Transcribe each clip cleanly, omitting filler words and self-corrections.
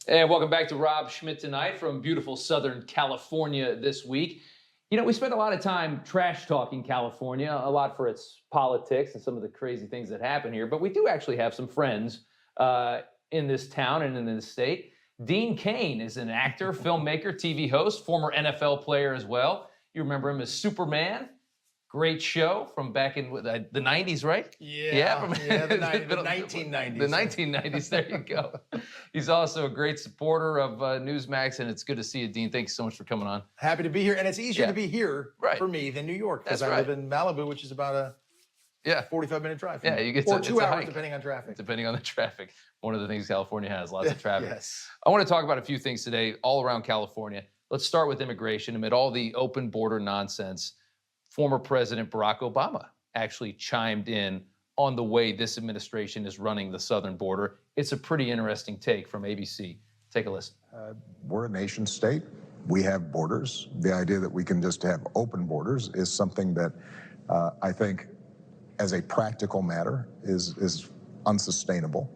And welcome back to Rob Schmitt Tonight from beautiful Southern California this week. You know, we spend a lot of time trash talking California, a lot for its politics and some of the crazy things that happen here, but we do actually have some friends in this town and in this state. Dean Cain is an actor, filmmaker, TV host, former NFL player as well. You remember him as Superman. Great show from back in the 90s, right? Yeah, the 1990s. The 1990s, there you go. He's also a great supporter of Newsmax, and it's good to see you, Dean. Thanks so much for coming on. Happy to be here, and it's easier to be here for me than New York, because I live in Malibu, which is about a 45-minute drive. Yeah, you get or 2 hours, depending on traffic. Depending on the traffic. One of the things California has, lots of traffic. Yes. I want to talk about a few things today all around California. Let's start with immigration. Amid all the open border nonsense, former President Barack Obama actually chimed in on the way this administration is running the southern border. It's a pretty interesting take from ABC. Take a listen. We're a nation state. We have borders. The idea that we can just have open borders is something that I think, as a practical matter, is unsustainable.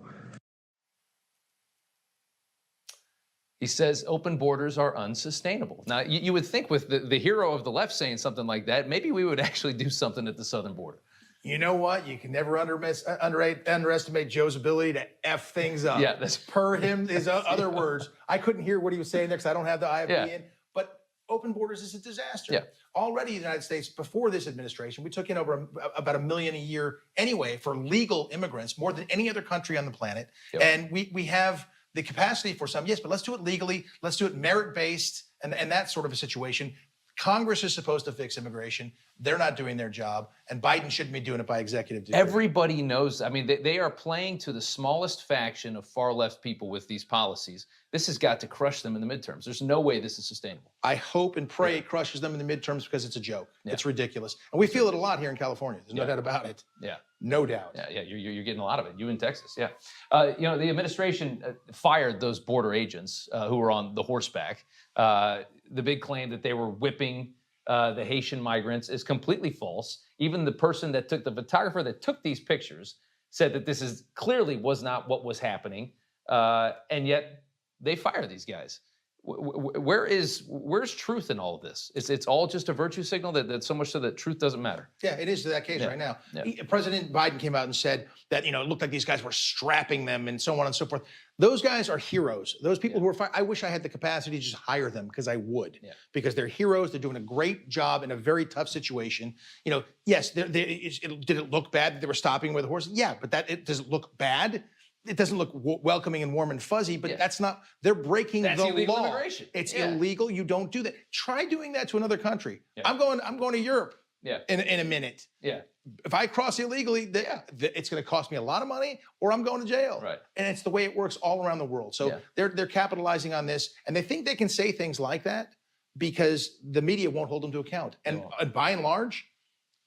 He says open borders are unsustainable. Now, you would think with the hero of the left saying something like that, maybe we would actually do something at the southern border. You know what? You can never underestimate Joe's ability to F things up. Yeah, that's per him, his other words. I couldn't hear what he was saying there because I don't have the eye in. But open borders is a disaster. Yeah. Already in the United States, before this administration, we took in over about 1 million a year anyway for legal immigrants, more than any other country on the planet. Yep. And we have the capacity for some, yes, but let's do it legally. Let's do it merit-based and that sort of a situation. Congress is supposed to fix immigration. They're not doing their job, and Biden shouldn't be doing it by executive decree. Everybody knows. I mean, they are playing to the smallest faction of far-left people with these policies. This has got to crush them in the midterms. There's no way this is sustainable. I hope and pray it crushes them in the midterms because it's a joke. Yeah. It's ridiculous. And we feel it a lot here in California. There's no doubt about it. Yeah. No doubt. Yeah, you're getting a lot of it. You in Texas, yeah. You know, the administration fired those border agents who were on the horseback. The big claim that they were whipping the Haitian migrants is completely false. Even the person that took, the photographer that took these pictures, said that this is clearly was not what was happening, and yet they fire these guys. Where's truth in all of this? It's all just a virtue signal that so much so that truth doesn't matter. Yeah, it is to that case right now. Yeah. President Biden came out and said that, you know, it looked like these guys were strapping them and so on and so forth. Those guys are heroes. Those people who are fired, I wish I had the capacity to just hire them, because I would. Yeah. Because they're heroes. They're doing a great job in a very tough situation. You know, yes, did it look bad that they were stopping with a horse? Yeah, but does it look bad? It doesn't look welcoming and warm and fuzzy, but that's not, they're breaking the illegal law. Immigration. It's illegal. You don't do that. Try doing that to another country. Yeah. I'm going to Europe in a minute. Yeah. If I cross illegally, it's going to cost me a lot of money, or I'm going to jail. Right. And it's the way it works all around the world. So they're capitalizing on this, and they think they can say things like that because the media won't hold them to account. And by and large,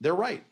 they're right.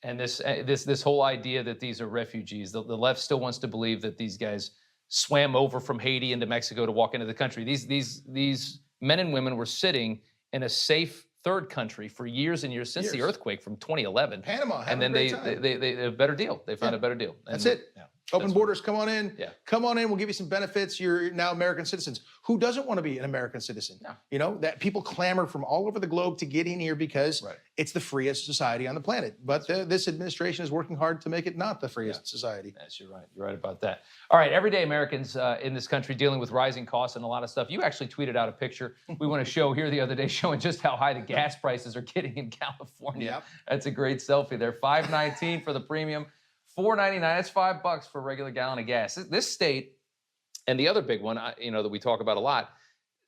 And this whole idea that these are refugees, the left still wants to believe that these guys swam over from Haiti into Mexico to walk into the country. These men and women were sitting in a safe third country for years and years since the earthquake from 2011. Panama, and then they a better deal. They found a better deal. And that's it. Yeah. Open borders, come on in. Yeah. Come on in, we'll give you some benefits. You're now American citizens. Who doesn't want to be an American citizen? No. You know, that people clamor from all over the globe to get in here because it's the freest society on the planet. But this administration is working hard to make it not the freest society. Yes, you're right. You're right about that. All right, everyday Americans in this country dealing with rising costs and a lot of stuff. You actually tweeted out a picture we want to show here the other day showing just how high the gas prices are getting in California. Yep. That's a great selfie there. $5.19 for the premium. $4.99, that's $5 for a regular gallon of gas. This state, and the other big one, you know, that we talk about a lot,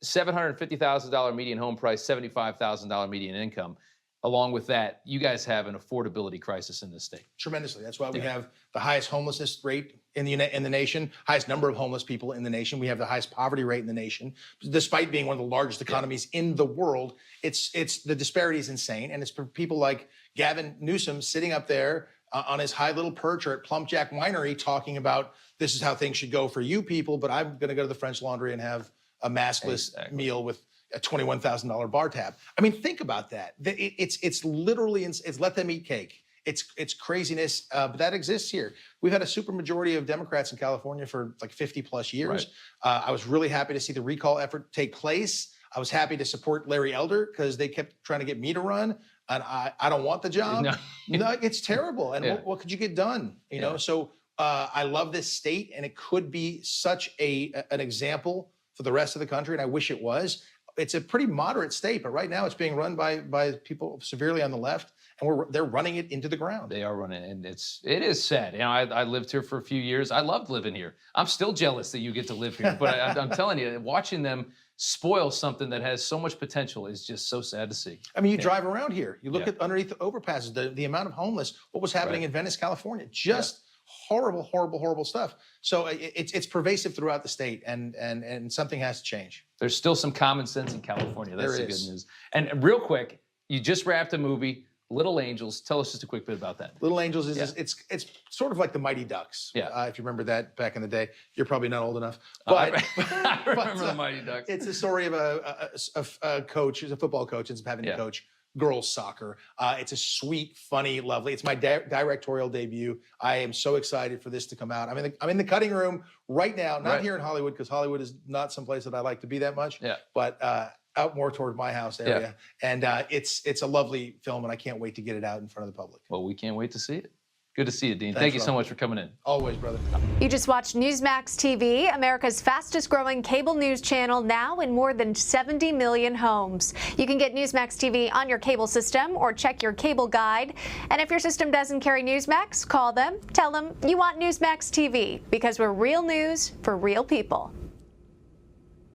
$750,000 median home price, $75,000 median income. Along with that, you guys have an affordability crisis in this state. Tremendously. That's why we have the highest homelessness rate in the nation, highest number of homeless people in the nation. We have the highest poverty rate in the nation. Despite being one of the largest economies in the world, it's the disparity is insane. And it's for people like Gavin Newsom sitting up there on his high little perch or at Plumpjack Winery talking about this is how things should go for you people, but I'm going to go to the French Laundry and have a maskless meal with a $21,000 bar tab. I mean, think about that. It's literally, it's let them eat cake. It's craziness, but that exists here. We've had a supermajority of Democrats in California for like 50 plus years. Right. I was really happy to see the recall effort take place. I was happy to support Larry Elder because they kept trying to get me to run, and I don't want the job. No, it's terrible. And what could you get done? You know, so I love this state, and it could be such an example for the rest of the country, and I wish it was. It's a pretty moderate state, but right now it's being run by people severely on the left, and they're running it into the ground. They are running, and it is sad. You know, I lived here for a few years. I loved living here. I'm still jealous that you get to live here, but I'm telling you, watching them spoil something that has so much potential is just so sad to see. I mean, you drive around here, you look at underneath the overpasses, the amount of homeless, what was happening in Venice, California, just horrible, horrible, horrible stuff. So it's pervasive throughout the state, and something has to change. There's still some common sense in California. That's the good news. And real quick, you just wrapped a movie, Little Angels. Tell us just a quick bit about that. Little Angels is it's sort of like the Mighty Ducks. If you remember that back in the day. You're probably not old enough. But I remember the Mighty Ducks. It's a story of a coach who's a football coach, ends up having to coach girls soccer. It's a sweet, funny, lovely. It's my directorial debut. I am so excited for this to come out. I'm in the cutting room right now, not here in Hollywood, because Hollywood is not someplace that I like to be that much. But out more toward my house area. And it's a lovely film, and I can't wait to get it out in front of the public. Well, we can't wait to see it. Good to see you, Dean. Thank you so much for coming in. Always, brother. You just watched Newsmax TV, America's fastest growing cable news channel, now in more than 70 million homes. You can get Newsmax TV on your cable system or check your cable guide. And if your system doesn't carry Newsmax, call them, tell them you want Newsmax TV, because we're real news for real people.